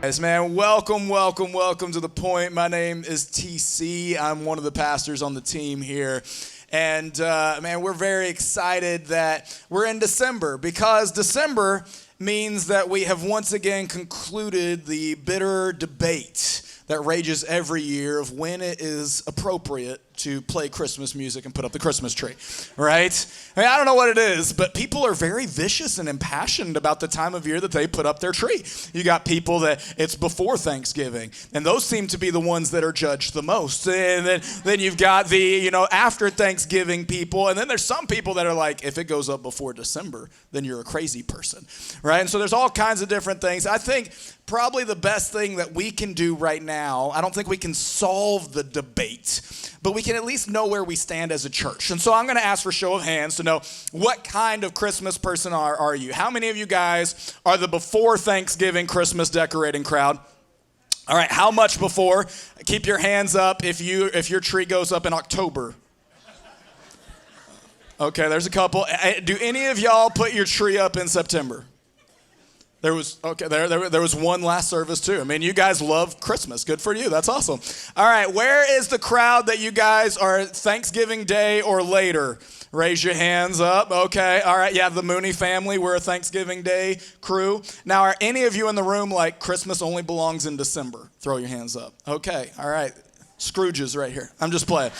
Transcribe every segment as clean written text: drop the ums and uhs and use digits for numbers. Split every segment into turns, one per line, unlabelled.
Yes, man, welcome to the Pointe. My name is TC. I'm one of the pastors on the team here. And man, we're very excited that we're in December because December means that we have once again concluded the bitter debate that rages every year of when it is appropriate to play Christmas music and put up the Christmas tree, right? I don't know what it is, but people are very vicious and impassioned about the time of year that they put up their tree. You got people that it's before Thanksgiving, and those seem to be the ones that are judged the most. And then you've got the, after Thanksgiving people, and then there's some people that are like, if it goes up before December, then you're a crazy person, right? And so there's all kinds of different things. I think probably the best thing that we can do right now, I don't think we can solve the debate, but we can at least know where we stand as a church. And so I'm going to ask for show of hands to know what kind of Christmas person are you? How many of you guys are the before Thanksgiving Christmas decorating crowd? All right, how much before? Keep your hands up if your tree goes up in October. Okay, there's a couple. Do any of y'all put your tree up in September? There was one last service too. I mean, you guys love Christmas. Good for you. That's awesome. All right, where is the crowd that you guys are Thanksgiving Day or later? Raise your hands up. Okay. All right. Yeah, the Mooney family. We're a Thanksgiving Day crew. Now, are any of you in the room like Christmas only belongs in December? Throw your hands up. Okay. All right. Scrooge's right here. I'm just playing.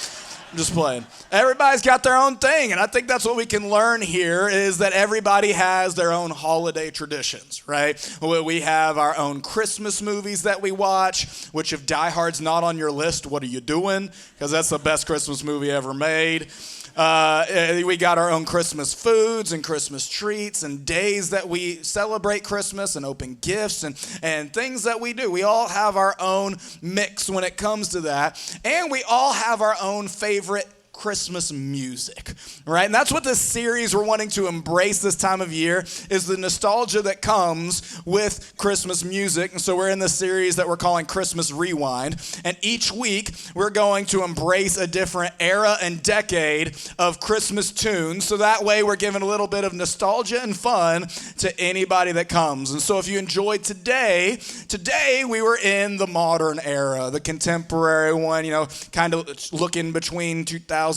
Everybody's got their own thing, and I think that's what we can learn here is that everybody has their own holiday traditions, right? We have our own Christmas movies that we watch, which if Die Hard's not on your list, what are you doing? Because that's the best Christmas movie ever made. We got our own Christmas foods and Christmas treats and days that we celebrate Christmas and open gifts and things that we do. We all have our own mix when it comes to that. And we all have our own favorite Christmas music, right? And that's what this series we're wanting to embrace this time of year is the nostalgia that comes with Christmas music. And so we're in this series that we're calling Christmas Rewind. And each week we're going to embrace a different era and decade of Christmas tunes. So that way we're giving a little bit of nostalgia and fun to anybody that comes. And so if you enjoyed today we were in the modern era, the contemporary one, kind of looking between 2010s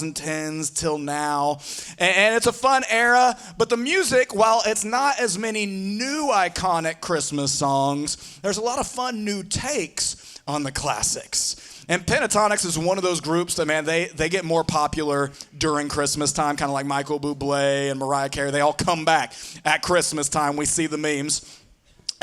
till now. And it's a fun era, but the music, while it's not as many new iconic Christmas songs, there's a lot of fun new takes on the classics. And Pentatonics is one of those groups that, man, they get more popular during Christmas time, kind of like Michael Bublé and Mariah Carey. They all come back at Christmas time. We see the memes.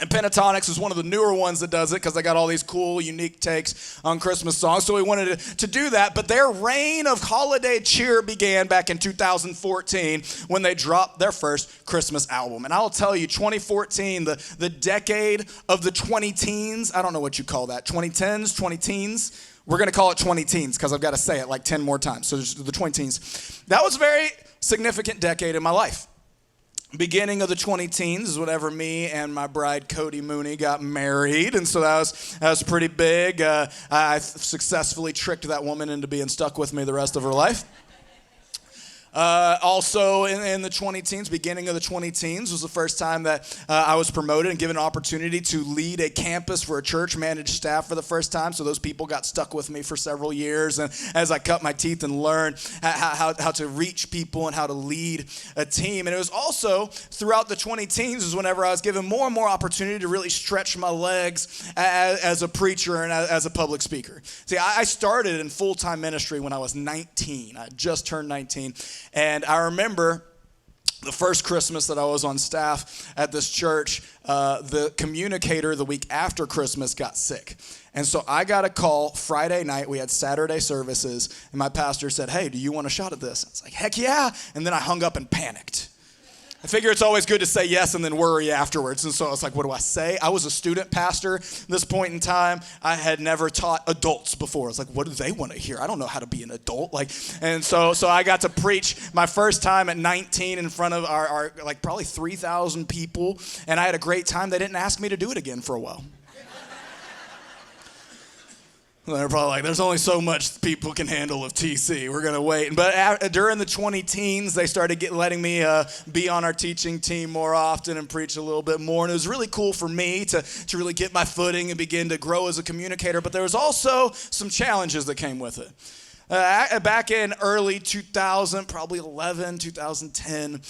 And Pentatonics is one of the newer ones that does it because they got all these cool, unique takes on Christmas songs. So we wanted to do that. But their reign of holiday cheer began back in 2014 when they dropped their first Christmas album. And I'll tell you, 2014, the decade of the 20-teens, I don't know what you call that, 2010s, 20-teens. We're going to call it 20-teens because I've got to say it like 10 more times. So there's the 20-teens. That was a very significant decade in my life. Beginning of the 20-teens is whenever me and my bride Cody Mooney got married, and so that was pretty big. I successfully tricked that woman into being stuck with me the rest of her life. Also in the 20-teens, beginning of the 20-teens was the first time that I was promoted and given an opportunity to lead a campus for a church, manage staff for the first time. So those people got stuck with me for several years. And as I cut my teeth and learned how to reach people and how to lead a team. And it was also throughout the 20-teens is whenever I was given more and more opportunity to really stretch my legs as a preacher and as a public speaker. See, I started in full-time ministry when I was 19. I just turned 19. And I remember the first Christmas that I was on staff at this church, the communicator the week after Christmas got sick. And so I got a call Friday night. We had Saturday services. And my pastor said, "Hey, do you want a shot at this?" I was like, "Heck yeah." And then I hung up and panicked. I figure it's always good to say yes and then worry afterwards. And so I was like, what do I say? I was a student pastor at this point in time. I had never taught adults before. I was like, what do they want to hear? I don't know how to be an adult. And so I got to preach my first time at 19 in front of our probably 3,000 people. And I had a great time. They didn't ask me to do it again for a while. They're probably like, there's only so much people can handle of TC. We're going to wait. But during the 20-teens, they started letting me be on our teaching team more often and preach a little bit more. And it was really cool for me to really get my footing and begin to grow as a communicator. But there was also some challenges that came with it. Back in early 2000, probably 2010,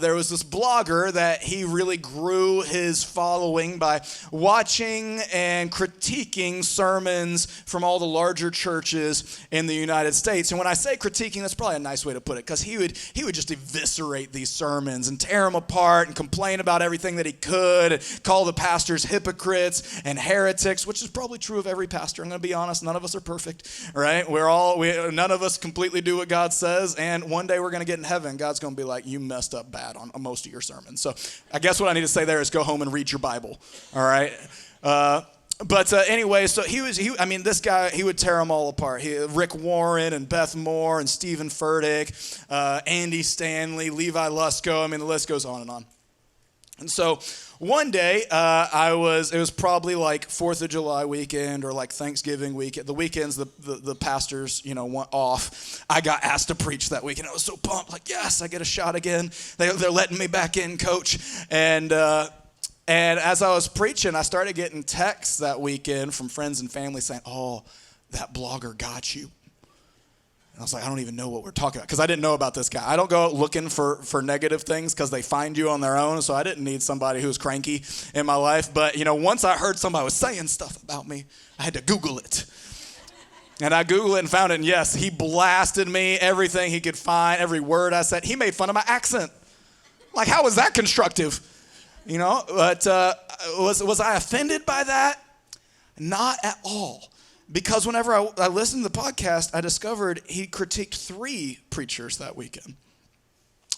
there was this blogger that he really grew his following by watching and critiquing sermons from all the larger churches in the United States. And when I say critiquing, that's probably a nice way to put it, because he would just eviscerate these sermons and tear them apart and complain about everything that he could, and call the pastors hypocrites and heretics, which is probably true of every pastor. I'm going to be honest, none of us are perfect, right? None of us completely do what God says, and one day we're going to get in heaven. God's going to be like, you messed up bad on most of your sermons. So I guess what I need to say there is go home and read your Bible, all right? Anyway, so this guy, he would tear them all apart. Rick Warren and Beth Moore and Stephen Furtick, Andy Stanley, Levi Lusko. The list goes on and on. And so one day, it was probably like 4th of July weekend or like Thanksgiving weekend. The weekends the pastors, want off. I got asked to preach that weekend. I was so pumped, like, yes, I get a shot again. They're letting me back in, coach. And as I was preaching, I started getting texts that weekend from friends and family saying, oh, that blogger got you. And I was like, I don't even know what we're talking about, because I didn't know about this guy. I don't go looking for negative things because they find you on their own, so I didn't need somebody who's cranky in my life. But, once I heard somebody was saying stuff about me, I had to Google it. And I Googled it and found it, and yes, he blasted me, everything he could find, every word I said. He made fun of my accent. Like, how was that constructive? But was I offended by that? Not at all. Because whenever I listened to the podcast, I discovered he critiqued 3 preachers that weekend.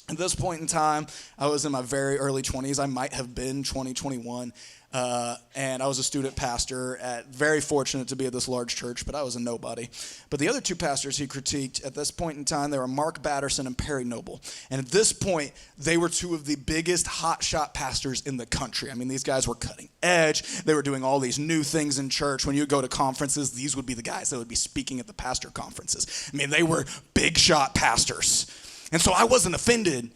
At this point in time, I was in my very early 20s. I might have been 21. And I was a student pastor, very fortunate to be at this large church, but I was a nobody. But the other 2 pastors he critiqued at this point in time, they were Mark Batterson and Perry Noble. And at this point, they were 2 of the biggest hotshot pastors in the country. These guys were cutting edge. They were doing all these new things in church. When you go to conferences, these would be the guys that would be speaking at the pastor conferences. They were big shot pastors. And so I wasn't offended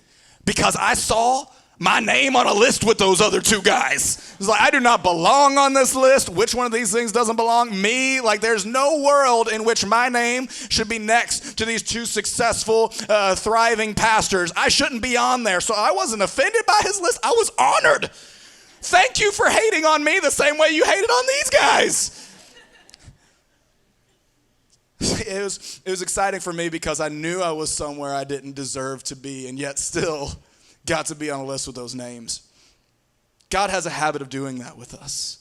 because I saw my name on a list with those other 2 guys. It's like, I do not belong on this list. Which one of these things doesn't belong? Me. Like, there's no world in which my name should be next to these 2 successful, thriving pastors. I shouldn't be on there. So I wasn't offended by his list. I was honored. Thank you for hating on me the same way you hated on these guys. It was exciting for me because I knew I was somewhere I didn't deserve to be, and yet still got to be on a list with those names. God has a habit of doing that with us,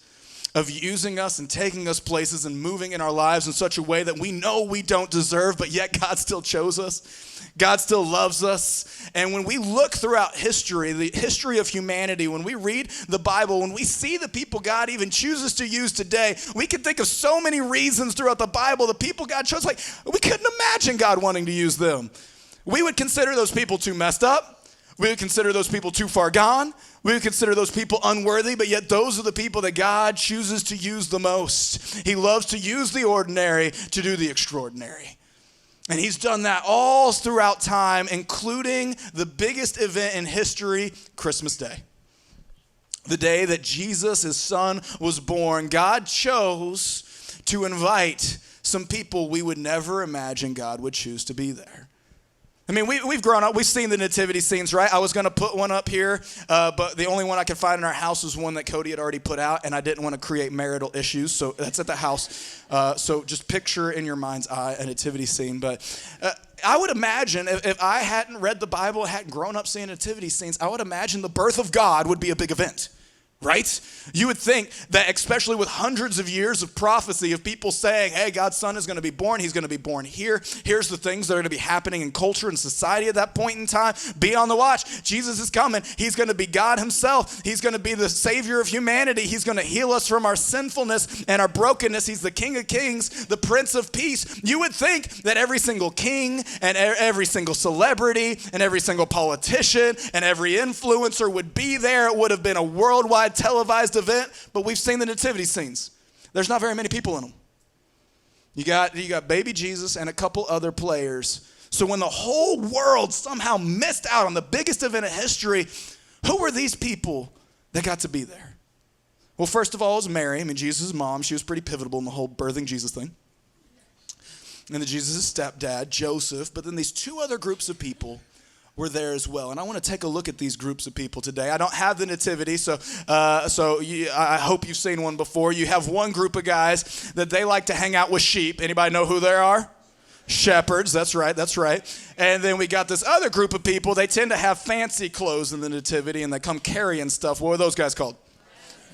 of using us and taking us places and moving in our lives in such a way that we know we don't deserve, but yet God still chose us. God still loves us. And when we look throughout history, the history of humanity, when we read the Bible, when we see the people God even chooses to use today, we can think of so many reasons throughout the Bible, the people God chose, like we couldn't imagine God wanting to use them. We would consider those people too messed up. We would consider those people too far gone. We would consider those people unworthy, but yet those are the people that God chooses to use the most. He loves to use the ordinary to do the extraordinary. And he's done that all throughout time, including the biggest event in history, Christmas Day. The day that Jesus, his son, was born. God chose to invite some people we would never imagine God would choose to be there. We've grown up. We've seen the nativity scenes, right? I was going to put one up here, but the only one I could find in our house was one that Cody had already put out, and I didn't want to create marital issues, so that's at the house. So just picture in your mind's eye a nativity scene. But I would imagine if I hadn't read the Bible, hadn't grown up seeing nativity scenes, I would imagine the birth of God would be a big event. Right? You would think that, especially with hundreds of years of prophecy of people saying, hey, God's son is going to be born. He's going to be born here. Here's the things that are going to be happening in culture and society at that point in time. Be on the watch. Jesus is coming. He's going to be God himself. He's going to be the savior of humanity. He's going to heal us from our sinfulness and our brokenness. He's the King of Kings, the Prince of Peace. You would think that every single king and every single celebrity and every single politician and every influencer would be there. It would have been a worldwide televised event, but we've seen the nativity scenes. There's not very many people in them. You got baby Jesus and a couple other players. So when the whole world somehow missed out on the biggest event in history, who were these people that got to be there? Well, first of all, it was Mary. I mean, Jesus' mom. She was pretty pivotal in the whole birthing Jesus thing. And then Jesus' stepdad, Joseph. But then these two other groups of people were there as well. And I want to take a look at these groups of people today. I don't have the Nativity, so I hope you've seen one before. You have one group of guys that they like to hang out with sheep. Anybody know who they are? Shepherds, that's right. And then we got this other group of people. They tend to have fancy clothes in the Nativity, and they come carrying stuff. What were those guys called?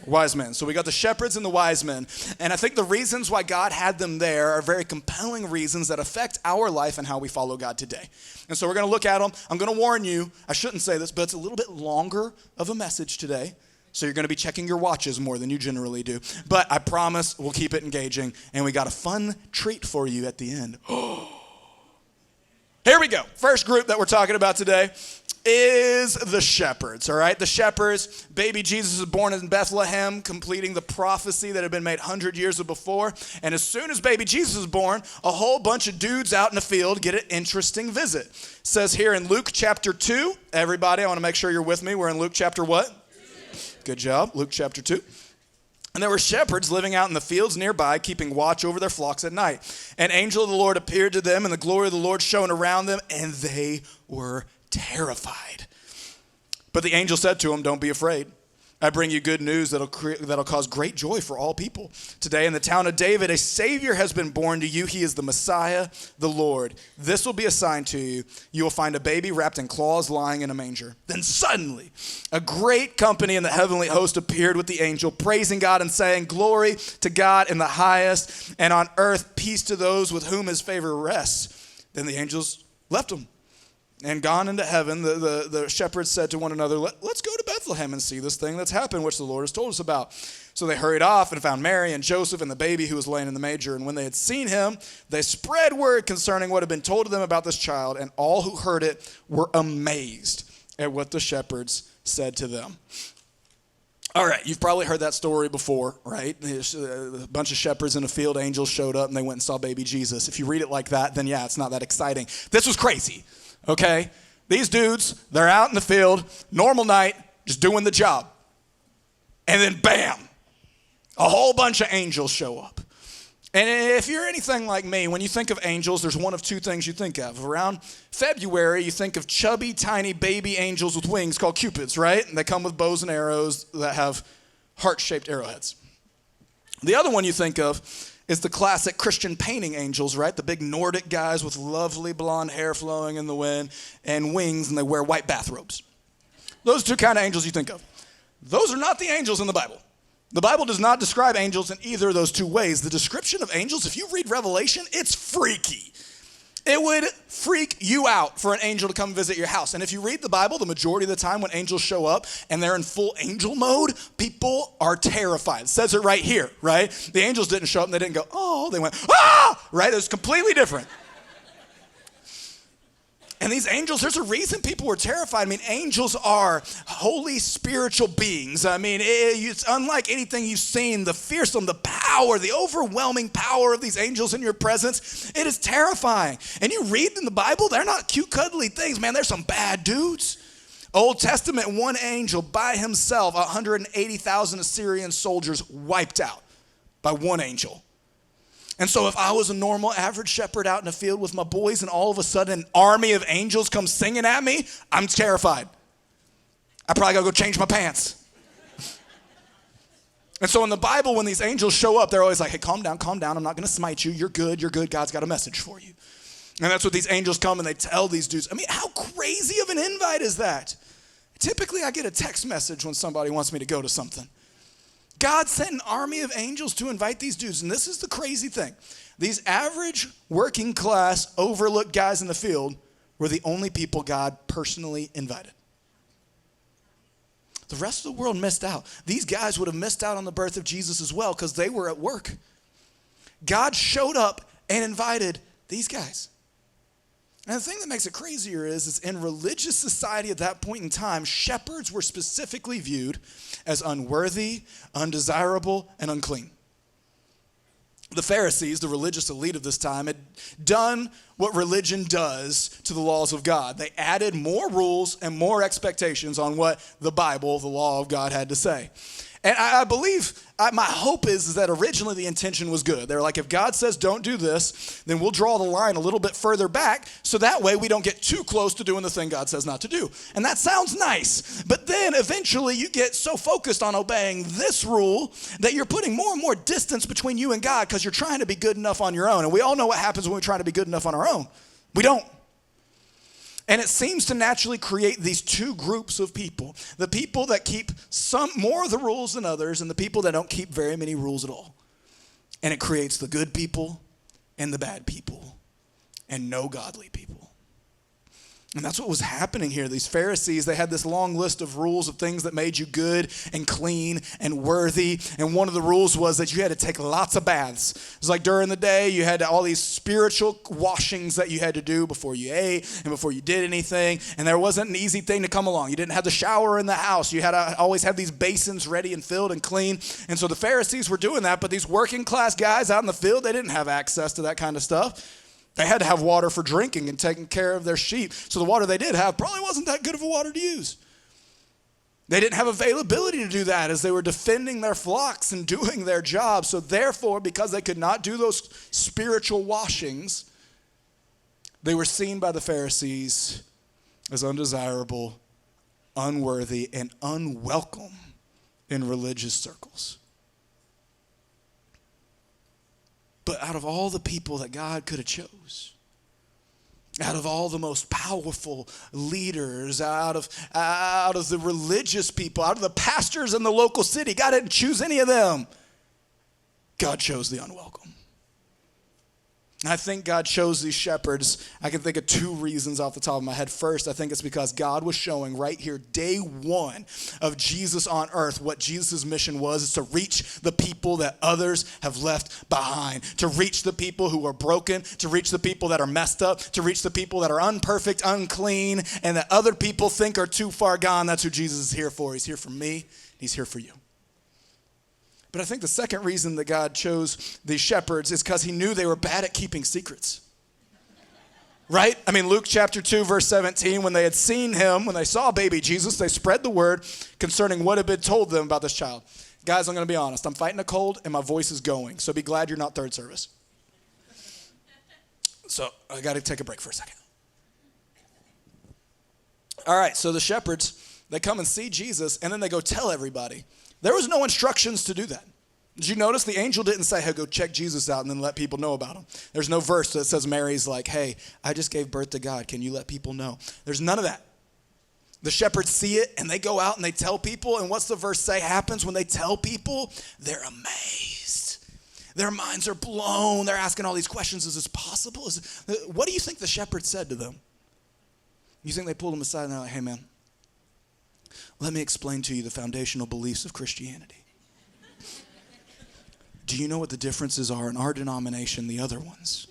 Wise men. So we got the shepherds and the wise men. And I think the reasons why God had them there are very compelling reasons that affect our life and how we follow God today. And so we're going to look at them. I'm going to warn you, I shouldn't say this, but it's a little bit longer of a message today. So you're going to be checking your watches more than you generally do. But I promise we'll keep it engaging. And we got a fun treat for you at the end. Here we go. First group that we're talking about today is the shepherds, all right? The shepherds, baby Jesus is born in Bethlehem, completing the prophecy that had been made 100 years before. And as soon as baby Jesus is born, a whole bunch of dudes out in the field get an interesting visit. It says here in Luke chapter 2, everybody, I want to make sure you're with me. We're in Luke chapter what? 2. Good job, Luke chapter 2. And there were shepherds living out in the fields nearby, keeping watch over their flocks at night. An angel of the Lord appeared to them, and the glory of the Lord shone around them, and they were terrified. But the angel said to him, "Don't be afraid. I bring you good news that'll cause great joy for all people. Today in the town of David, a Savior has been born to you. He is the Messiah, the Lord. This will be a sign to you. You will find a baby wrapped in cloths lying in a manger." Then suddenly, a great company in the heavenly host appeared with the angel, praising God and saying, "Glory to God in the highest, and on earth peace to those with whom his favor rests." Then the angels left him. And gone into heaven, the shepherds said to one another, let's go to Bethlehem and see this thing that's happened, which the Lord has told us about. So they hurried off and found Mary and Joseph and the baby who was laying in the manger. And when they had seen him, they spread word concerning what had been told to them about this child. And all who heard it were amazed at what the shepherds said to them. All right, you've probably heard that story before, right? A bunch of shepherds in a field, angels showed up, and they went and saw baby Jesus. If you read it like that, then yeah, it's not that exciting. This was crazy. Okay, these dudes, they're out in the field, normal night, just doing the job. And then bam, a whole bunch of angels show up. And if you're anything like me, when you think of angels, there's one of two things you think of. Around February, you think of chubby, tiny baby angels with wings called cupids, right? And they come with bows and arrows that have heart-shaped arrowheads. The other one you think of is the classic Christian painting angels, right? The big Nordic guys with lovely blonde hair flowing in the wind and wings, and they wear white bathrobes. Those two kind of angels you think of. Those are not the angels in the Bible. The Bible does not describe angels in either of those two ways. The description of angels, if you read Revelation, it's freaky. It would freak you out for an angel to come visit your house. And if you read the Bible, the majority of the time when angels show up and they're in full angel mode, people are terrified. It says it right here, right? The angels didn't show up and they didn't go, oh, they went, ah, right? It was completely different. And these angels, there's a reason people were terrified. I mean, angels are holy spiritual beings. I mean, it's unlike anything you've seen, the fearsome, the power, the overwhelming power of these angels in your presence. It is terrifying. And you read in the Bible, they're not cute, cuddly things, man. They're some bad dudes. Old Testament, one angel by himself, 180,000 Assyrian soldiers wiped out by one angel. And so if I was a normal average shepherd out in the field with my boys and all of a sudden an army of angels come singing at me, I'm terrified. I probably gotta go change my pants. And so in the Bible, when these angels show up, they're always like, hey, calm down, I'm not gonna smite you, you're good, God's got a message for you. And that's what these angels come and they tell these dudes. I mean, how crazy of an invite is that? Typically I get a text message when somebody wants me to go to something. God sent an army of angels to invite these dudes. And this is the crazy thing. These average working class overlooked guys in the field were the only people God personally invited. The rest of the world missed out. These guys would have missed out on the birth of Jesus as well because they were at work. God showed up and invited these guys. And the thing that makes it crazier is in religious society at that point in time, shepherds were specifically viewed as unworthy, undesirable, and unclean. The Pharisees, the religious elite of this time, had done what religion does to the laws of God. They added more rules and more expectations on what the Bible, the law of God, had to say. And I believe, my hope is that originally the intention was good. They're like, if God says don't do this, then we'll draw the line a little bit further back so that way we don't get too close to doing the thing God says not to do. And that sounds nice. But then eventually you get so focused on obeying this rule that you're putting more and more distance between you and God because you're trying to be good enough on your own. And we all know what happens when we try to be good enough on our own. We don't. And it seems to naturally create these two groups of people. The people that keep some more of the rules than others, and the people that don't keep very many rules at all. And it creates the good people and the bad people and no godly people. And that's what was happening here. These Pharisees, they had this long list of rules of things that made you good and clean and worthy. And one of the rules was that you had to take lots of baths. It was like during the day, you had all these spiritual washings that you had to do before you ate and before you did anything. And there wasn't an easy thing to come along. You didn't have the shower in the house. You had to always have these basins ready and filled and clean. And so the Pharisees were doing that, but these working class guys out in the field, they didn't have access to that kind of stuff. They had to have water for drinking and taking care of their sheep. So the water they did have probably wasn't that good of a water to use. They didn't have availability to do that as they were defending their flocks and doing their job. So therefore, because they could not do those spiritual washings, they were seen by the Pharisees as undesirable, unworthy, and unwelcome in religious circles. But out of all the people that God could have chose, out of all the most powerful leaders, out of the religious people, out of the pastors in the local city, God didn't choose any of them. God chose the unwelcome. I think God chose these shepherds. I can think of two reasons off the top of my head. First, I think it's because God was showing right here, day one of Jesus on earth, what Jesus' mission was, is to reach the people that others have left behind, to reach the people who are broken, to reach the people that are messed up, to reach the people that are unperfect, unclean, and that other people think are too far gone. That's who Jesus is here for. He's here for me. He's here for you. But I think the second reason that God chose these shepherds is because he knew they were bad at keeping secrets. Right? I mean, Luke chapter 2, verse 17, when they had seen him, when they saw baby Jesus, they spread the word concerning what had been told them about this child. Guys, I'm going to be honest. I'm fighting a cold and my voice is going. So be glad you're not third service. So I got to take a break for a second. All right, so the shepherds, they come and see Jesus and then they go tell everybody. There was no instructions to do that. Did you notice the angel didn't say, hey, go check Jesus out and then let people know about him? There's no verse that says Mary's like, hey, I just gave birth to God. Can you let people know? There's none of that. The shepherds see it and they go out and they tell people. And what's the verse say happens when they tell people? They're amazed. Their minds are blown. They're asking all these questions. Is this possible? What do you think the shepherds said to them? You think they pulled them aside and they're like, hey, man, let me explain to you the foundational beliefs of Christianity. Do you know what the differences are in our denomination and the other ones?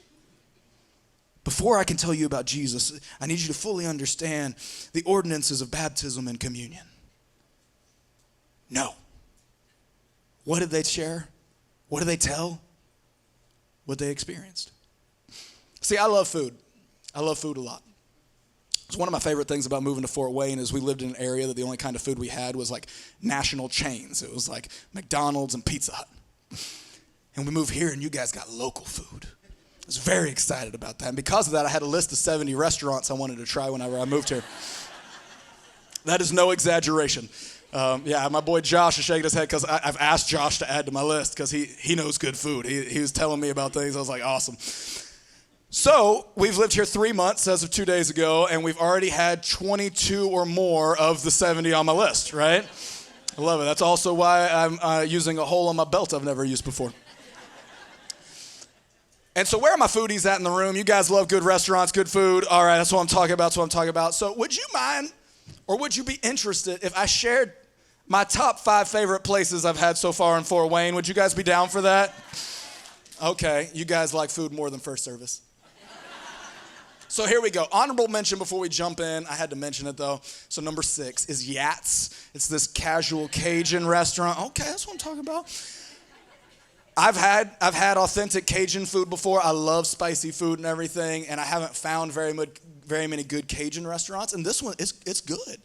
Before I can tell you about Jesus, I need you to fully understand the ordinances of baptism and communion. No. What did they share? What did they tell? What they experienced. See, I love food. I love food a lot. It's one of my favorite things about moving to Fort Wayne is we lived in an area that the only kind of food we had was like national chains. It was like McDonald's and Pizza Hut. And we moved here and you guys got local food. I was very excited about that. And because of that, I had a list of 70 restaurants I wanted to try whenever I moved here. That is no exaggeration. Yeah, my boy Josh is shaking his head because I've asked Josh to add to my list because he knows good food. He was telling me about things. I was like, awesome. So we've lived here 3 months as of 2 days ago, and we've already had 22 or more of the 70 on my list, right? I love it. That's also why I'm using a hole on my belt I've never used before. And so where are my foodies at in the room? You guys love good restaurants, good food. All right, that's what I'm talking about. That's what I'm talking about. So would you mind or would you be interested if I shared my top 5 favorite places I've had so far in Fort Wayne? Would you guys be down for that? Okay, you guys like food more than first service. So here we go. Honorable mention before we jump in. I had to mention it though. So number 6 is Yats. It's this casual Cajun restaurant. Okay, that's what I'm talking about. I've had authentic Cajun food before. I love spicy food and everything, and I haven't found very many good Cajun restaurants. And this one, it's good.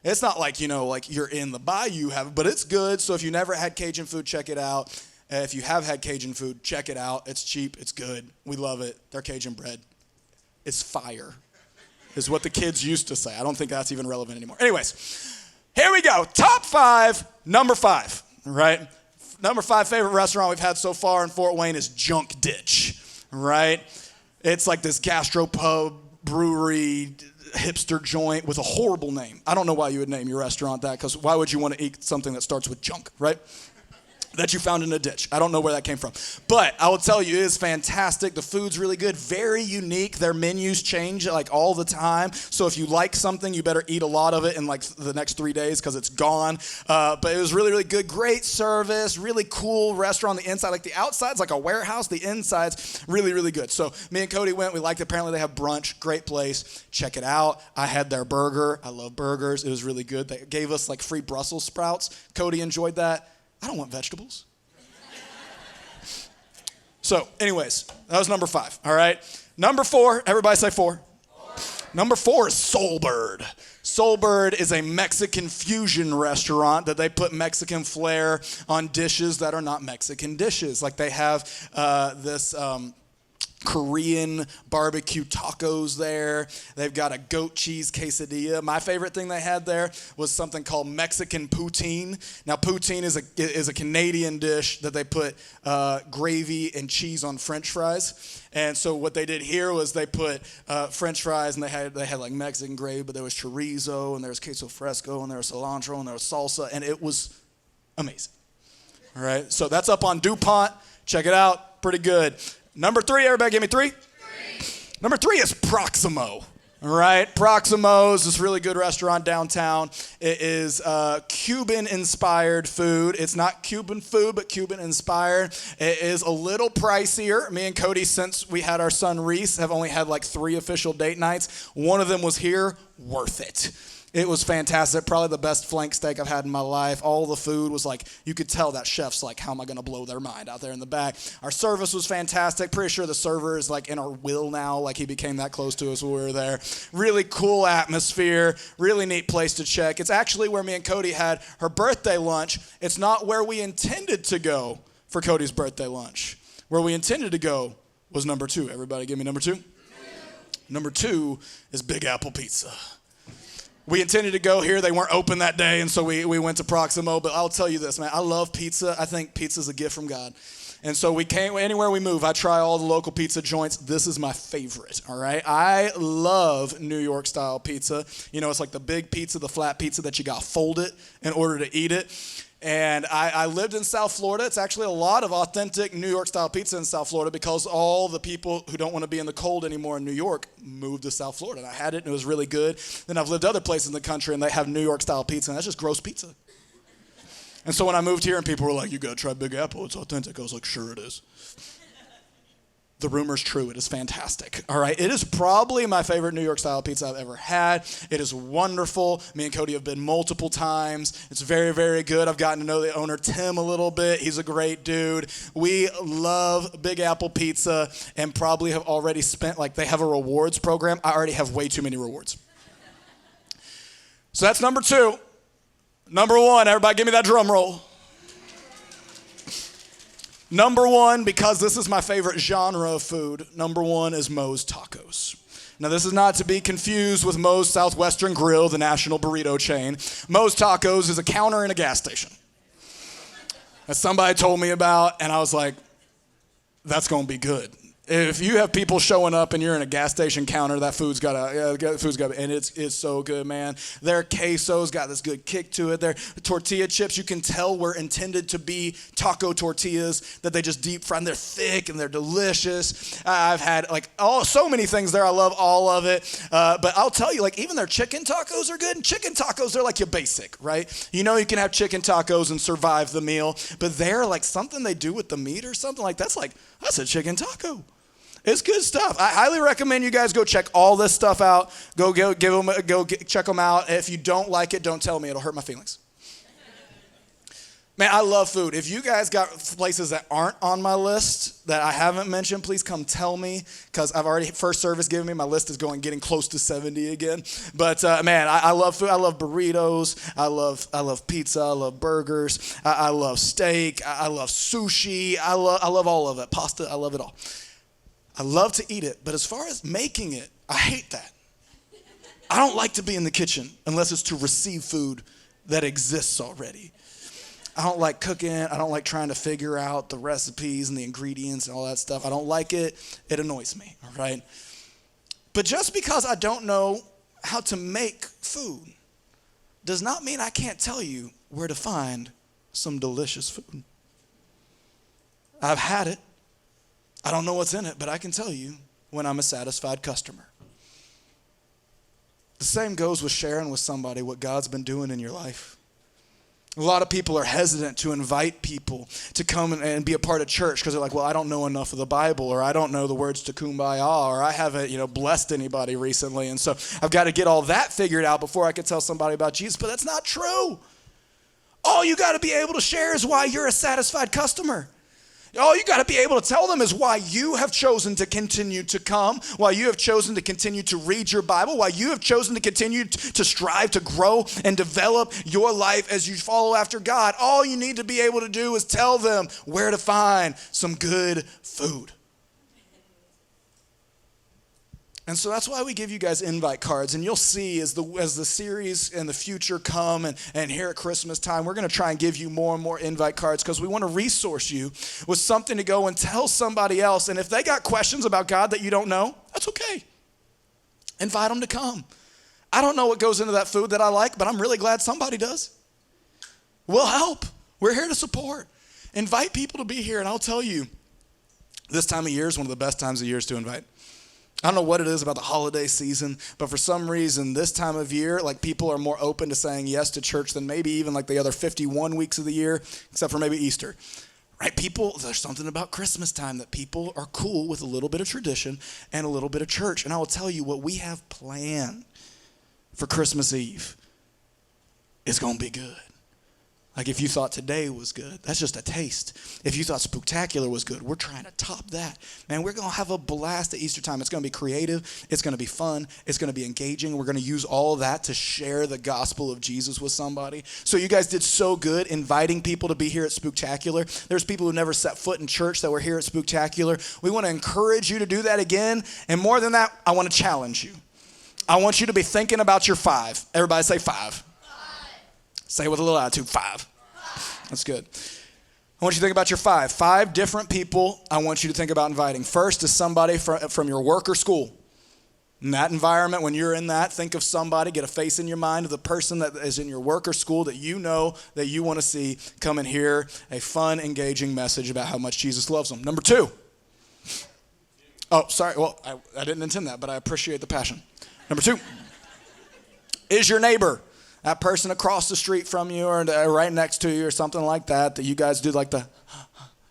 It's not like, like you're in the bayou, but it's good. So if you never had Cajun food, check it out. If you have had Cajun food, check it out. It's cheap. It's good. We love it. Their Cajun bread is fire, is what the kids used to say. I don't think that's even relevant anymore. Anyways, here we go. Top 5, number 5, right? Number 5 favorite restaurant we've had so far in Fort Wayne is Junk Ditch, right? It's like this gastropub, brewery, hipster joint with a horrible name. I don't know why you would name your restaurant that, because why would you want to eat something that starts with junk, right? That you found in a ditch. I don't know where that came from. But I will tell you, it is fantastic. The food's really good, very unique. Their menus change like all the time. So if you like something, you better eat a lot of it in like the next 3 days because it's gone. But it was really, really good. Great service, really cool restaurant on the inside. Like the outside's like a warehouse. The inside's really, really good. So me and Cody went. We liked it. Apparently they have brunch. Great place. Check it out. I had their burger. I love burgers. It was really good. They gave us like free Brussels sprouts. Cody enjoyed that. I don't want vegetables. So, anyways, that was number 5, all right? Number 4, everybody say 4. Number 4 is Soulbird. Soulbird is a Mexican fusion restaurant that they put Mexican flair on dishes that are not Mexican dishes. Like they have this Korean barbecue tacos there. They've got a goat cheese quesadilla. My favorite thing they had there was something called Mexican poutine. Now, poutine is a Canadian dish that they put gravy and cheese on French fries. And so what they did here was they put French fries, and they had like Mexican gravy, but there was chorizo, and there was queso fresco, and there was cilantro, and there was salsa, and it was amazing. All right, so that's up on DuPont. Check it out. Pretty good. Number 3, everybody give me 3. Number 3 is Proximo, all right? Proximo is this really good restaurant downtown. It is Cuban-inspired food. It's not Cuban food, but Cuban-inspired. It is a little pricier. Me and Cody, since we had our son Reese, have only had like 3 official date nights. One of them was here, worth it. It was fantastic, probably the best flank steak I've had in my life. All the food was like, you could tell that chef's like, how am I gonna blow their mind out there in the back? Our service was fantastic. Pretty sure the server is like in our will now, like he became that close to us when we were there. Really cool atmosphere, really neat place to check. It's actually where me and Cody had her birthday lunch. It's not where we intended to go for Cody's birthday lunch. Where we intended to go was number 2. Everybody give me number 2. Number 2 is Big Apple Pizza. We intended to go here. They weren't open that day, and so we went to Proximo. But I'll tell you this, man. I love pizza. I think pizza's a gift from God. And so we can't, anywhere we move, I try all the local pizza joints. This is my favorite, all right? I love New York-style pizza. You know, it's like the big pizza, the flat pizza that you got to fold it in order to eat it. And I lived in South Florida. It's actually a lot of authentic New York-style pizza in South Florida because all the people who don't want to be in the cold anymore in New York moved to South Florida. And I had it, and it was really good. Then I've lived other places in the country, and they have New York-style pizza, and that's just gross pizza. And so when I moved here and people were like, you got to try Big Apple, it's authentic, I was like, sure it is. The rumor's true. It is fantastic. All right. It is probably my favorite New York style pizza I've ever had. It is wonderful. Me and Cody have been multiple times. It's very, very good. I've gotten to know the owner, Tim, a little bit. He's a great dude. We love Big Apple Pizza and probably have already spent, like, they have a rewards program. I already have way too many rewards. So that's number 2. Number 1, everybody give me that drum roll. Number 1, because this is my favorite genre of food, number 1 is Moe's Tacos. Now, this is not to be confused with Moe's Southwestern Grill, the national burrito chain. Moe's Tacos is a counter in a gas station that somebody told me about, and I was like, that's going to be good. If you have people showing up and you're in a gas station counter, that food's got and it's so good, man. Their queso's got this good kick to it. Their tortilla chips, you can tell were intended to be taco tortillas that they just deep fry, and they're thick and they're delicious. I've had like so many things there. I love all of it. But I'll tell you, like even their chicken tacos are good. And chicken tacos, they're like your basic, right? You know you can have chicken tacos and survive the meal, but they're like something they do with the meat or something like that's a chicken taco. It's good stuff. I highly recommend you guys go check all this stuff out. Go check them out. If you don't like it, don't tell me. It'll hurt my feelings. Man, I love food. If you guys got places that aren't on my list that I haven't mentioned, please come tell me, because I've already, first service given me, my list is getting close to 70 again. But man, I love food. I love burritos. I love pizza. I love burgers. I love steak. I love sushi. I love all of it. Pasta, I love it all. I love to eat it, but as far as making it, I hate that. I don't like to be in the kitchen unless it's to receive food that exists already. I don't like cooking. I don't like trying to figure out the recipes and the ingredients and all that stuff. I don't like it. It annoys me, all right? But just because I don't know how to make food does not mean I can't tell you where to find some delicious food. I've had it. I don't know what's in it, but I can tell you when I'm a satisfied customer. The same goes with sharing with somebody what God's been doing in your life. A lot of people are hesitant to invite people to come and be a part of church because they're like, well, I don't know enough of the Bible, or I don't know the words to Kumbaya, or I haven't, blessed anybody recently, and so I've got to get all that figured out before I can tell somebody about Jesus. But that's not true. All you got to be able to share is why you're a satisfied customer. All you got to be able to tell them is why you have chosen to continue to come, why you have chosen to continue to read your Bible, why you have chosen to continue to strive to grow and develop your life as you follow after God. All you need to be able to do is tell them where to find some good food. And so that's why we give you guys invite cards. And you'll see as the series and the future come and here at Christmas time, we're going to try and give you more and more invite cards because we want to resource you with something to go and tell somebody else. And if they got questions about God that you don't know, that's okay. Invite them to come. I don't know what goes into that food that I like, but I'm really glad somebody does. We'll help. We're here to support. Invite people to be here. And I'll tell you, this time of year is one of the best times of years to invite. I don't know what it is about the holiday season, but for some reason, this time of year, like people are more open to saying yes to church than maybe even like the other 51 weeks of the year, except for maybe Easter. Right? There's something about Christmas time that people are cool with a little bit of tradition and a little bit of church. And I will tell you what we have planned for Christmas Eve is going to be good. Like if you thought today was good, that's just a taste. If you thought Spooktacular was good, we're trying to top that. Man, we're going to have a blast at Easter time. It's going to be creative. It's going to be fun. It's going to be engaging. We're going to use all that to share the gospel of Jesus with somebody. So you guys did so good inviting people to be here at Spooktacular. There's people who never set foot in church that were here at Spooktacular. We want to encourage you to do that again. And more than that, I want to challenge you. I want you to be thinking about your 5. Everybody say 5. Say it with a little attitude, 5. That's good. I want you to think about your 5. 5 different people I want you to think about inviting. First is somebody from your work or school. In that environment, when you're in that, think of somebody, get a face in your mind of the person that is in your work or school that you know that you want to see come and hear a fun, engaging message about how much Jesus loves them. Number 2. Oh, sorry. Well, I didn't intend that, but I appreciate the passion. Number 2 is your neighbor. That person across the street from you or right next to you or something like that you guys do like the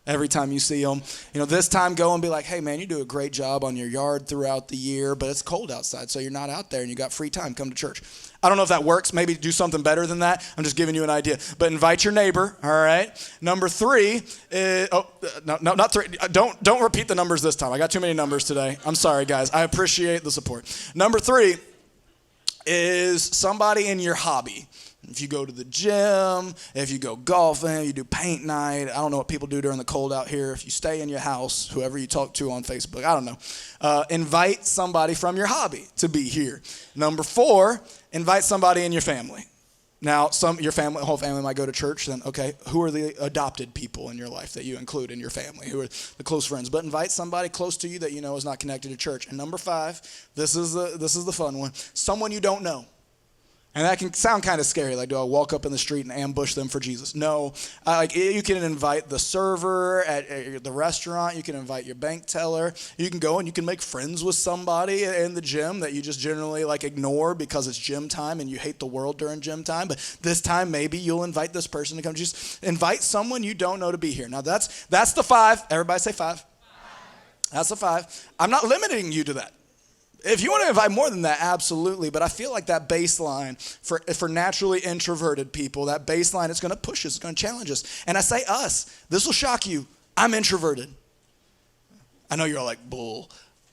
every time you see them. This time go and be like, hey, man, you do a great job on your yard throughout the year, but it's cold outside, so you're not out there and you got free time. Come to church. I don't know if that works. Maybe do something better than that. I'm just giving you an idea. But invite your neighbor, all right? Number 3 is, not 3. Don't repeat the numbers this time. I got too many numbers today. I'm sorry, guys. I appreciate the support. Number 3 is somebody in your hobby. If you go to the gym, if you go golfing, you do paint night, I don't know what people do during the cold out here. If you stay in your house, whoever you talk to on Facebook, I don't know. Invite somebody from your hobby to be here. Number 4, invite somebody in your family. Now, your whole family might go to church, then okay, who are the adopted people in your life that you include in your family? Who are the close friends? But invite somebody close to you that you know is not connected to church. And number 5, this is the fun one, someone you don't know. And that can sound kind of scary. Like, do I walk up in the street and ambush them for Jesus? No. You can invite the server at the restaurant. You can invite your bank teller. You can go and you can make friends with somebody in the gym that you just generally ignore because it's gym time and you hate the world during gym time. But this time, maybe you'll invite this person to come. Just invite someone you don't know to be here. Now, that's the 5. Everybody say 5. That's the 5. I'm not limiting you to that. If you want to invite more than that, absolutely. But I feel like that baseline for naturally introverted people, that baseline is going to push us, it's going to challenge us. And I say us. This will shock you. I'm introverted. I know you're all like, bull.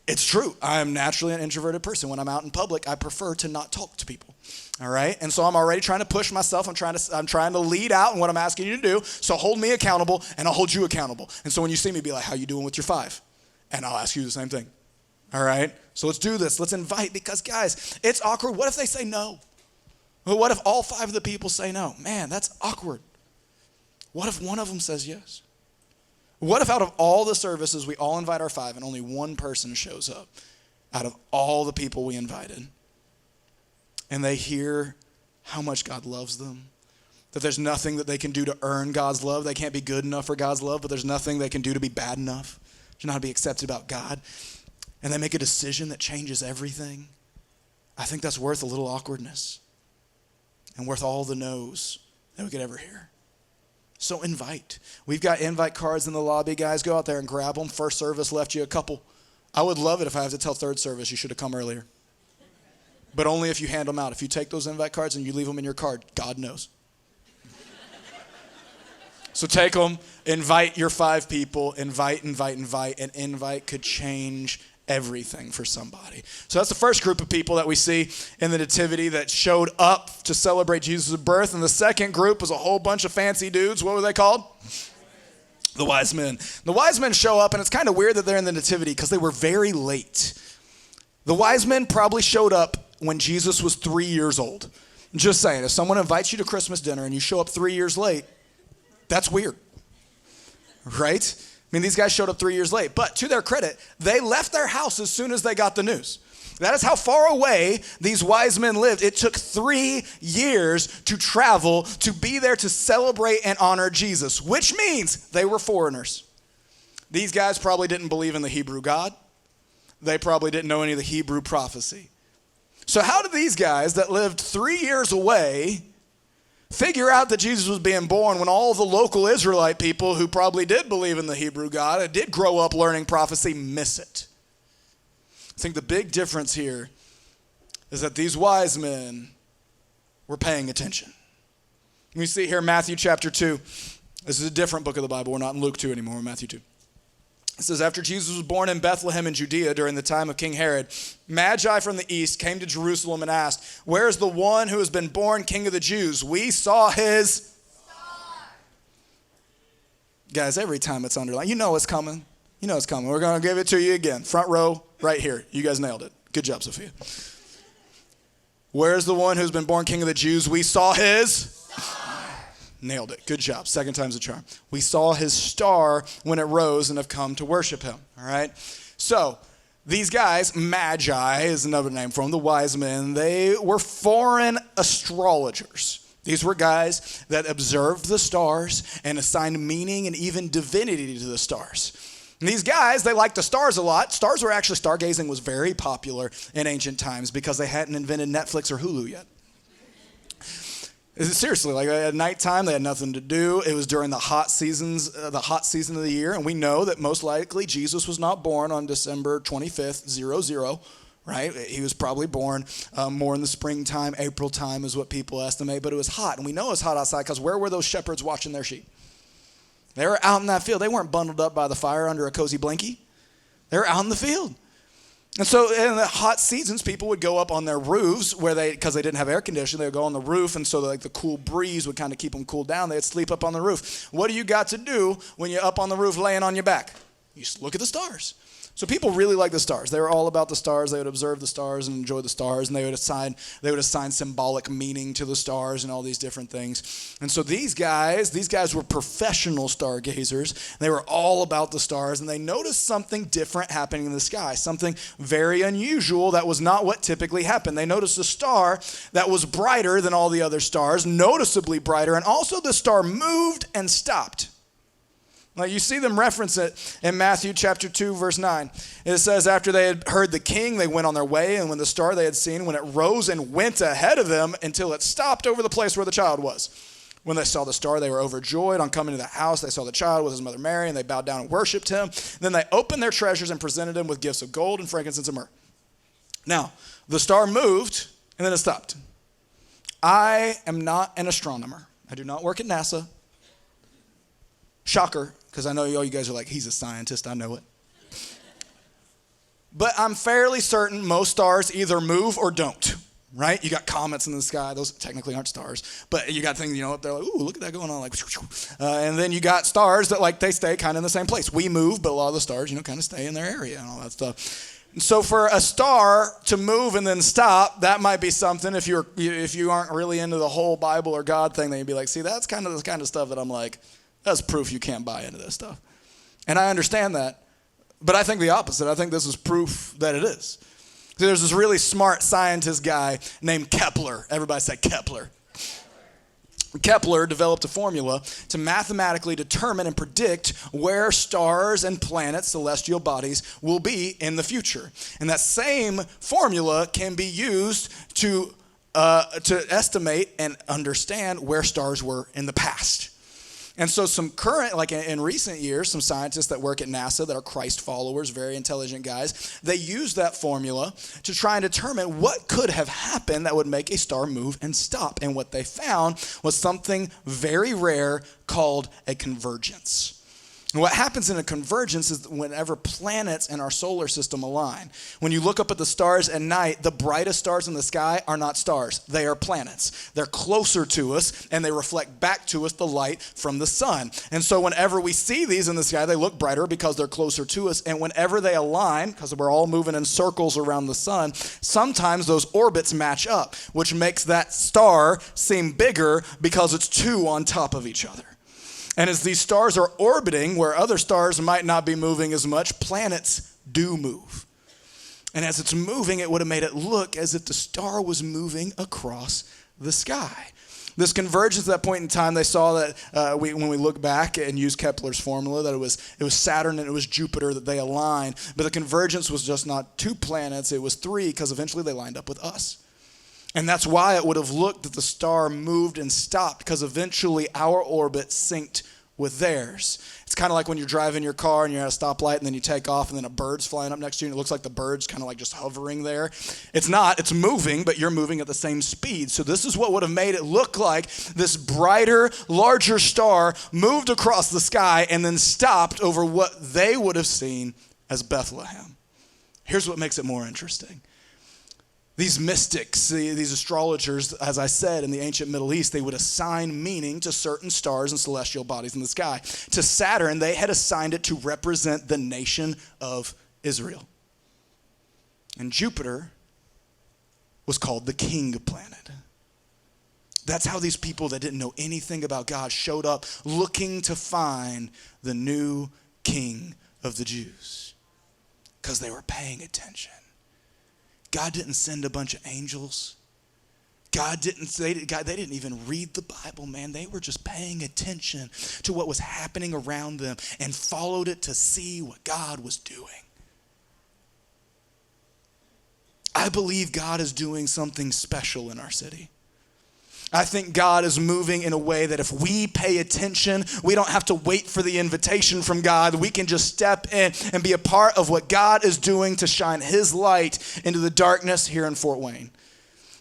It's true. I am naturally an introverted person. When I'm out in public, I prefer to not talk to people. All right? And so I'm already trying to push myself. I'm trying to lead out in what I'm asking you to do. So hold me accountable, and I'll hold you accountable. And so when you see me, be like, how you doing with your 5? And I'll ask you the same thing. All right? So let's do this. Let's invite, because guys, it's awkward. What if they say no? Well, what if all 5 of the people say no? Man, that's awkward. What if one of them says yes? What if out of all the services, we all invite our 5 and only one person shows up out of all the people we invited? And they hear how much God loves them, that there's nothing that they can do to earn God's love. They can't be good enough for God's love, but there's nothing they can do to be bad enough to not be accepted about God. And they make a decision that changes everything. I think that's worth a little awkwardness and worth all the no's that we could ever hear. So invite. We've got invite cards in the lobby, guys. Go out there and grab them. First service left you a couple. I would love it if I have to tell third service you should have come earlier. But only if you hand them out. If you take those invite cards and you leave them in your card, God knows. So take them, invite your 5 people, invite, and invite could change everything for somebody. So that's the first group of people that we see in the Nativity that showed up to celebrate Jesus' birth. And the second group was a whole bunch of fancy dudes. What were they called? The wise men. The wise men show up, and it's kind of weird that they're in the Nativity because they were very late. The wise men probably showed up when Jesus was 3 years old. Just saying, if someone invites you to Christmas dinner and you show up 3 years late, that's weird, right? I mean, these guys showed up 3 years late, but to their credit, they left their house as soon as they got the news. That is how far away these wise men lived. It took 3 years to travel to be there to celebrate and honor Jesus, which means they were foreigners. These guys probably didn't believe in the Hebrew God. They probably didn't know any of the Hebrew prophecy. So how did these guys that lived 3 years away figure out that Jesus was being born when all the local Israelite people who probably did believe in the Hebrew God and did grow up learning prophecy miss it? I think the big difference here is that these wise men were paying attention. We see here Matthew chapter 2. This is a different book of the Bible. We're not in Luke 2 anymore. We're in Matthew 2. It says, after Jesus was born in Bethlehem in Judea during the time of King Herod, Magi from the east came to Jerusalem and asked, where is the one who has been born King of the Jews? We saw his star. Guys, every time it's underlined, you know it's coming. You know it's coming. We're going to give it to you again. Front row, right here. You guys nailed it. Good job, Sophia. Where is the one who's been born King of the Jews? We saw his star. Nailed it. Good job. Second time's a charm. We saw his star when it rose and have come to worship him. All right? So these guys, Magi is another name for them, the wise men, they were foreign astrologers. These were guys that observed the stars and assigned meaning and even divinity to the stars. And these guys, they liked the stars a lot. Stargazing was very popular in ancient times because they hadn't invented Netflix or Hulu yet. Seriously, like at nighttime, they had nothing to do. It was during the hot season of the year, and we know that most likely Jesus was not born on December 25th, 00, right? He was probably born more in the springtime, April time is what people estimate, but it was hot, and we know it was hot outside because where were those shepherds watching their sheep? They were out in that field. They weren't bundled up by the fire under a cozy blankie. They were out in the field. And so in the hot seasons, people would go up on their roofs because they didn't have air conditioning. They would go on the roof, and so the cool breeze would kind of keep them cooled down. They'd sleep up on the roof. What do you got to do when you're up on the roof laying on your back? You just look at the stars. So people really like the stars. They were all about the stars. They would observe the stars and enjoy the stars, and they would assign symbolic meaning to the stars and all these different things. And so these guys were professional stargazers. They were all about the stars, and they noticed something different happening in the sky, something very unusual that was not what typically happened. They noticed a star that was brighter than all the other stars, noticeably brighter, and also the star moved and stopped. Now, you see them reference it in Matthew chapter 2, verse 9. It says, after they had heard the king, they went on their way, and when the star they had seen, when it rose and went ahead of them until it stopped over the place where the child was. When they saw the star, they were overjoyed. On coming to the house, they saw the child with his mother Mary, and they bowed down and worshipped him. Then they opened their treasures and presented him with gifts of gold and frankincense and myrrh. Now, the star moved and then it stopped. I am not an astronomer. I do not work at NASA. Shocker, because I know all you guys are like, he's a scientist, I know it. But I'm fairly certain most stars either move or don't, right? You got comets in the sky. Those technically aren't stars. But you got things, up there like, ooh, look at that going on. Like, and then you got stars that like they stay kind of in the same place. We move, but a lot of the stars, kind of stay in their area and all that stuff. So for a star to move and then stop, that might be something. If you aren't really into the whole Bible or God thing, then you'd be like, see, that's kind of the kind of stuff that I'm like, that's proof you can't buy into this stuff. And I understand that, but I think the opposite. I think this is proof that it is. So there's this really smart scientist guy named Kepler. Everybody say Kepler. Kepler developed a formula to mathematically determine and predict where stars and planets, celestial bodies, will be in the future. And that same formula can be used to estimate and understand where stars were in the past. And so some current, like in recent years, some scientists that work at NASA that are Christ followers, very intelligent guys, they use that formula to try and determine what could have happened that would make a star move and stop. And what they found was something very rare called a convergence. And what happens in a convergence is whenever planets in our solar system align. When you look up at the stars at night, the brightest stars in the sky are not stars. They are planets. They're closer to us, and they reflect back to us the light from the sun. And so whenever we see these in the sky, they look brighter because they're closer to us. And whenever they align, because we're all moving in circles around the sun, sometimes those orbits match up, which makes that star seem bigger because it's two on top of each other. And as these stars are orbiting where other stars might not be moving as much, planets do move. And as it's moving, it would have made it look as if the star was moving across the sky. This convergence at that point in time, they saw that when we look back and use Kepler's formula, that it was Saturn and it was Jupiter that they aligned. But the convergence was just not two planets, it was three, because eventually they lined up with us. And that's why it would have looked that the star moved and stopped, because eventually our orbit synced with theirs. It's kind of like when you're driving your car and you're at a stoplight and then you take off and then a bird's flying up next to you and it looks like the bird's kind of like just hovering there. It's not, it's moving, but you're moving at the same speed. So this is what would have made it look like this brighter, larger star moved across the sky and then stopped over what they would have seen as Bethlehem. Here's what makes it more interesting. These mystics, these astrologers, as I said, in the ancient Middle East, they would assign meaning to certain stars and celestial bodies in the sky. To Saturn, they had assigned it to represent the nation of Israel. And Jupiter was called the king planet. That's how these people that didn't know anything about God showed up looking to find the new king of the Jews, because they were paying attention. God didn't send a bunch of angels. They didn't even read the Bible, man. They were just paying attention to what was happening around them and followed it to see what God was doing. I believe God is doing something special in our city. I think God is moving in a way that if we pay attention, we don't have to wait for the invitation from God. We can just step in and be a part of what God is doing to shine his light into the darkness here in Fort Wayne.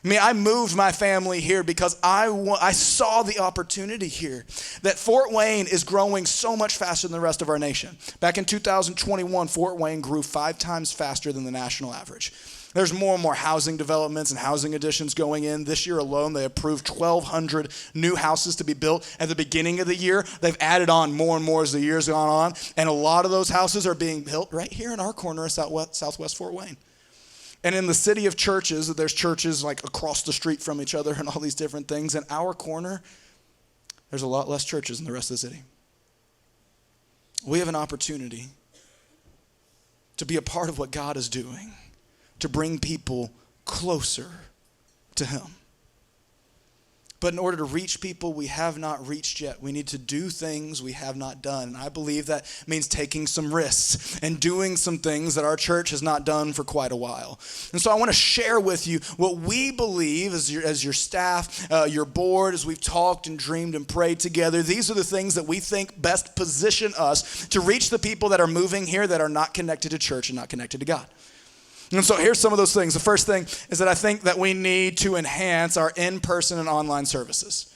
I moved my family here because I saw the opportunity here that Fort Wayne is growing so much faster than the rest of our nation. Back in 2021, Fort Wayne grew 5 times faster than the national average. There's more and more housing developments and housing additions going in. This year alone, they approved 1,200 new houses to be built. At the beginning of the year, they've added on more and more as the year's gone on. And a lot of those houses are being built right here in our corner of Southwest Fort Wayne. And in the city of churches, there's churches like across the street from each other and all these different things. In our corner, there's a lot less churches than the rest of the city. We have an opportunity to be a part of what God is doing, to bring people closer to him. But in order to reach people we have not reached yet, we need to do things we have not done. And I believe that means taking some risks and doing some things that our church has not done for quite a while. And so I want to share with you what we believe as your staff, your board, as we've talked and dreamed and prayed together. These are the things that we think best position us to reach the people that are moving here that are not connected to church and not connected to God. And so here's some of those things. The first thing is that I think that we need to enhance our in-person and online services.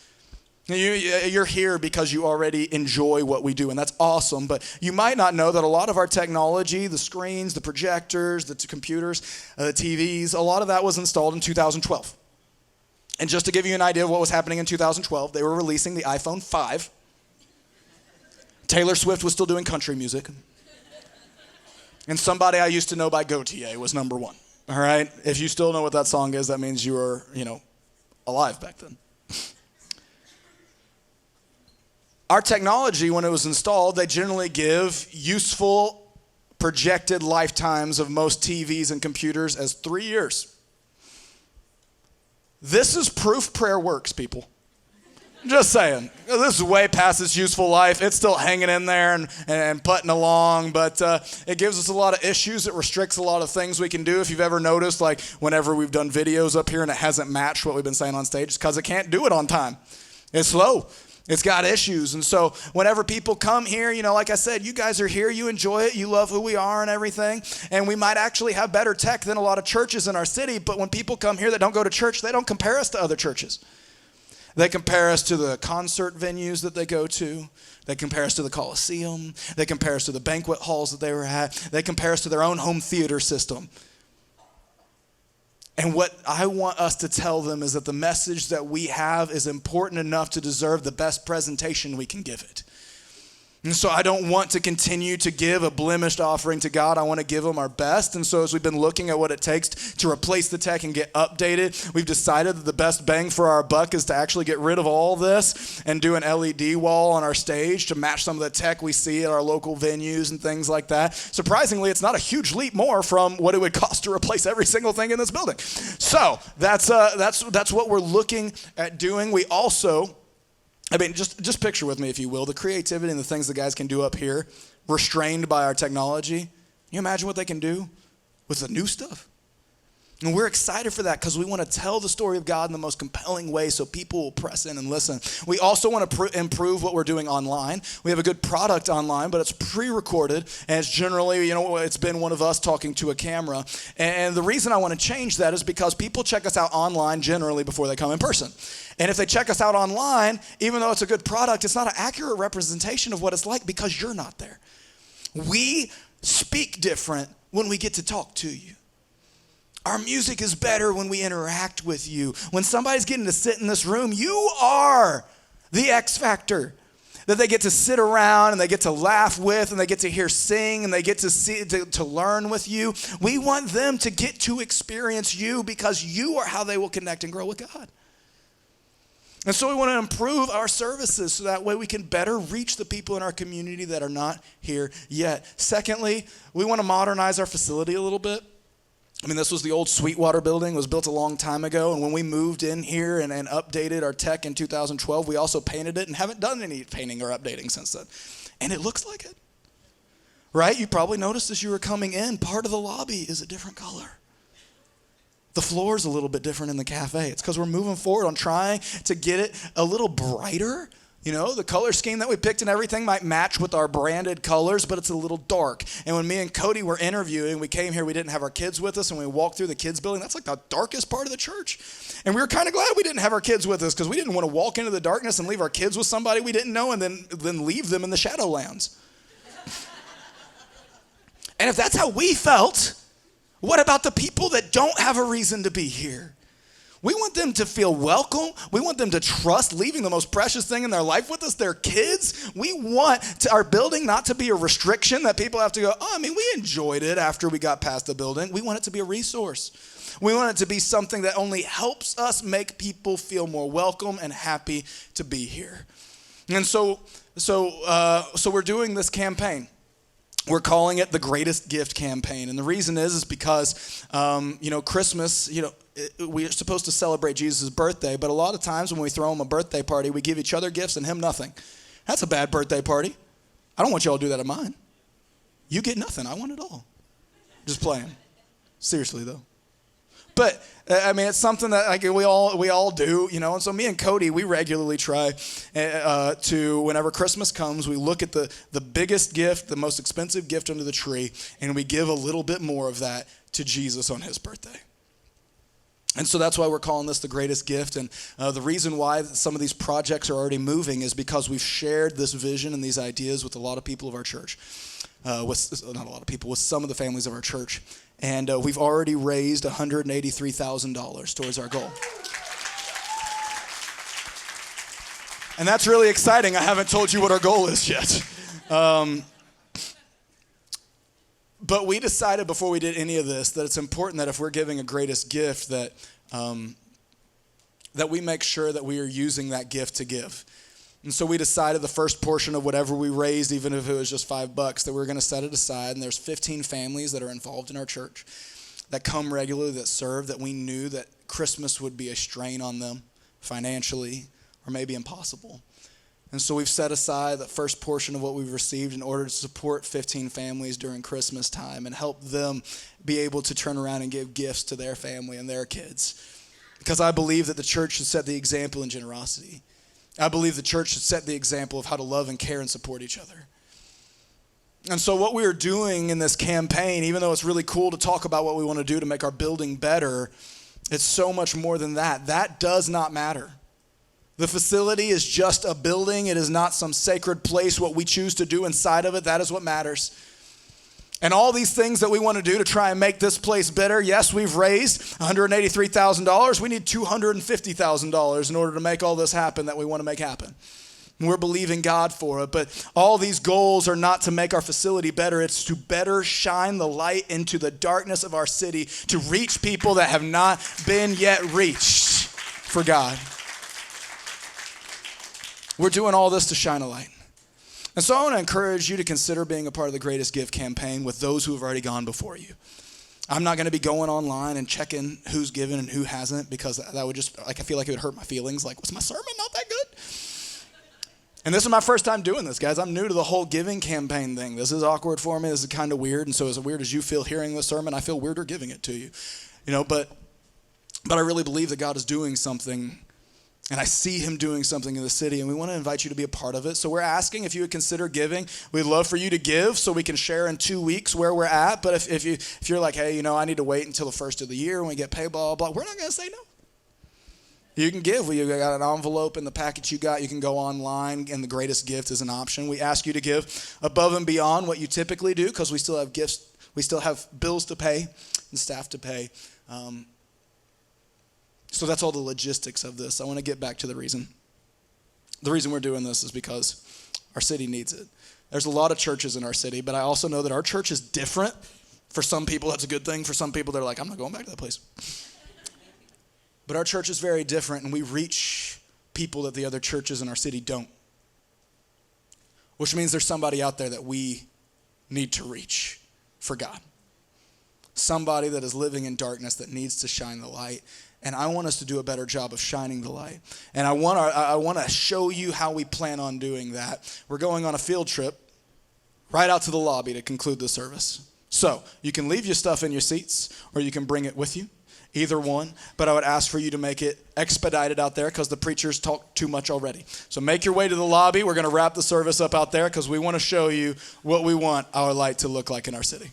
You're here because you already enjoy what we do, and that's awesome. But you might not know that a lot of our technology, the screens, the projectors, the computers, the TVs, a lot of that was installed in 2012. And just to give you an idea of what was happening in 2012, they were releasing the iPhone 5. Taylor Swift was still doing country music. And Somebody I Used to Know by Gautier was number one. All right? If you still know what that song is, that means you were, alive back then. Our technology, when it was installed, they generally give useful projected lifetimes of most TVs and computers as 3 years. This is proof prayer works, people. Just saying. This is way past its useful life. It's still hanging in there and putting along, but it gives us a lot of issues. It restricts a lot of things we can do. If you've ever noticed, like whenever we've done videos up here and it hasn't matched what we've been saying on stage, it's because it can't do it on time. It's slow. It's got issues. And so whenever people come here, like I said, you guys are here, you enjoy it, you love who we are and everything. And we might actually have better tech than a lot of churches in our city, but when people come here that don't go to church, they don't compare us to other churches. They compare us to the concert venues that they go to. They compare us to the Coliseum. They compare us to the banquet halls that they were at. They compare us to their own home theater system. And what I want us to tell them is that the message that we have is important enough to deserve the best presentation we can give it. And so I don't want to continue to give a blemished offering to God. I want to give him our best. And so as we've been looking at what it takes to replace the tech and get updated, we've decided that the best bang for our buck is to actually get rid of all this and do an LED wall on our stage to match some of the tech we see at our local venues and things like that. Surprisingly, it's not a huge leap more from what it would cost to replace every single thing in this building. So that's what we're looking at doing. We also... just picture with me, if you will, the creativity and the things the guys can do up here, restrained by our technology. Can you imagine what they can do with the new stuff? And we're excited for that because we want to tell the story of God in the most compelling way so people will press in and listen. We also want to improve what we're doing online. We have a good product online, but it's pre-recorded, and it's generally, it's been one of us talking to a camera. And the reason I want to change that is because people check us out online generally before they come in person. And if they check us out online, even though it's a good product, it's not an accurate representation of what it's like because you're not there. We speak different when we get to talk to you. Our music is better when we interact with you. When somebody's getting to sit in this room, you are the X factor that they get to sit around and they get to laugh with and they get to hear sing and they get to see to learn with you. We want them to get to experience you because you are how they will connect and grow with God. And so we want to improve our services so that way we can better reach the people in our community that are not here yet. Secondly, we want to modernize our facility a little bit. This was the old Sweetwater building. It was built a long time ago. And when we moved in here and updated our tech in 2012, we also painted it and haven't done any painting or updating since then. And it looks like it, right? You probably noticed as you were coming in, part of the lobby is a different color. The floor is a little bit different in the cafe. It's because we're moving forward on trying to get it a little brighter. The color scheme that we picked and everything might match with our branded colors, but it's a little dark. And when me and Cody were interviewing, we came here, we didn't have our kids with us, and we walked through the kids building. That's like the darkest part of the church. And we were kind of glad we didn't have our kids with us because we didn't want to walk into the darkness and leave our kids with somebody we didn't know and then leave them in the Shadowlands. And if that's how we felt, what about the people that don't have a reason to be here? We want them to feel welcome. We want them to trust leaving the most precious thing in their life with us, their kids. We want our building not to be a restriction that people have to go, we enjoyed it after we got past the building. We want it to be a resource. We want it to be something that only helps us make people feel more welcome and happy to be here. And so we're doing this campaign. We're calling it the Greatest Gift Campaign. And the reason is because, Christmas, we're supposed to celebrate Jesus' birthday, but a lot of times when we throw him a birthday party, we give each other gifts and him nothing. That's a bad birthday party. I don't want y'all to do that at mine. You get nothing. I want it all. Just playing. Seriously, though. But it's something that we all do, And so me and Cody, we regularly try to, whenever Christmas comes, we look at the biggest gift, the most expensive gift under the tree, and we give a little bit more of that to Jesus on his birthday. And so that's why we're calling this the greatest gift. And the reason why some of these projects are already moving is because we've shared this vision and these ideas with a lot of people of our church. With not a lot of people, with some of the families of our church. And we've already raised $183,000 towards our goal. And that's really exciting. I haven't told you what our goal is yet. But we decided before we did any of this that it's important that if we're giving a greatest gift that we make sure that we are using that gift to give. And so we decided the first portion of whatever we raised, even if it was just $5, that we were going to set it aside. And there's 15 families that are involved in our church that come regularly, that serve, that we knew that Christmas would be a strain on them financially or maybe impossible. And so we've set aside the first portion of what we've received in order to support 15 families during Christmas time and help them be able to turn around and give gifts to their family and their kids. Because I believe that the church should set the example in generosity. I believe the church should set the example of how to love and care and support each other. And so what we are doing in this campaign, even though it's really cool to talk about what we want to do to make our building better, it's so much more than that. That does not matter. The facility is just a building. It is not some sacred place. What we choose to do inside of it, that is what matters. And all these things that we want to do to try and make this place better, yes, we've raised $183,000. We need $250,000 in order to make all this happen that we want to make happen. And we're believing God for it. But all these goals are not to make our facility better. It's to better shine the light into the darkness of our city, to reach people that have not been yet reached for God. We're doing all this to shine a light. And so I want to encourage you to consider being a part of the Greatest Gift campaign with those who have already gone before you. I'm not going to be going online and checking who's given and who hasn't, because that would just, I feel like it would hurt my feelings. Like, was my sermon not that good? And this is my first time doing this, guys. I'm new to the whole giving campaign thing. This is awkward for me. This is kind of weird. And so as weird as you feel hearing the sermon, I feel weirder giving it to you. But I really believe that God is doing something. And I see him doing something in the city, and we want to invite you to be a part of it. So we're asking if you would consider giving. We'd love for you to give so we can share in 2 weeks where we're at. But if you're like, hey, I need to wait until the first of the year when we get paid, blah, blah, blah, we're not going to say no. You can give. We got an envelope in the package you got. You can go online, and the greatest gift is an option. We ask you to give above and beyond what you typically do because we still have gifts. We still have bills to pay and staff to pay. So that's all the logistics of this. I want to get back to the reason. The reason we're doing this is because our city needs it. There's a lot of churches in our city, but I also know that our church is different. For some people, that's a good thing. For some people, they're like, I'm not going back to that place. But our church is very different, and we reach people that the other churches in our city don't. Which means there's somebody out there that we need to reach for God. Somebody that is living in darkness that needs to shine the light. And I want us to do a better job of shining the light. And I want to show you how we plan on doing that. We're going on a field trip right out to the lobby to conclude the service. So you can leave your stuff in your seats, or you can bring it with you. Either one. But I would ask for you to make it expedited out there because the preachers talk too much already. So make your way to the lobby. We're going to wrap the service up out there because we want to show you what we want our light to look like in our city.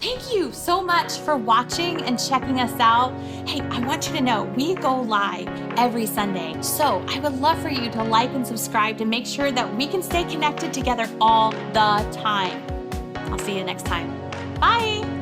Thank you so much for watching and checking us out. Hey, I want you to know we go live every Sunday. So I would love for you to like and subscribe to make sure that we can stay connected together all the time. I'll see you next time. Bye.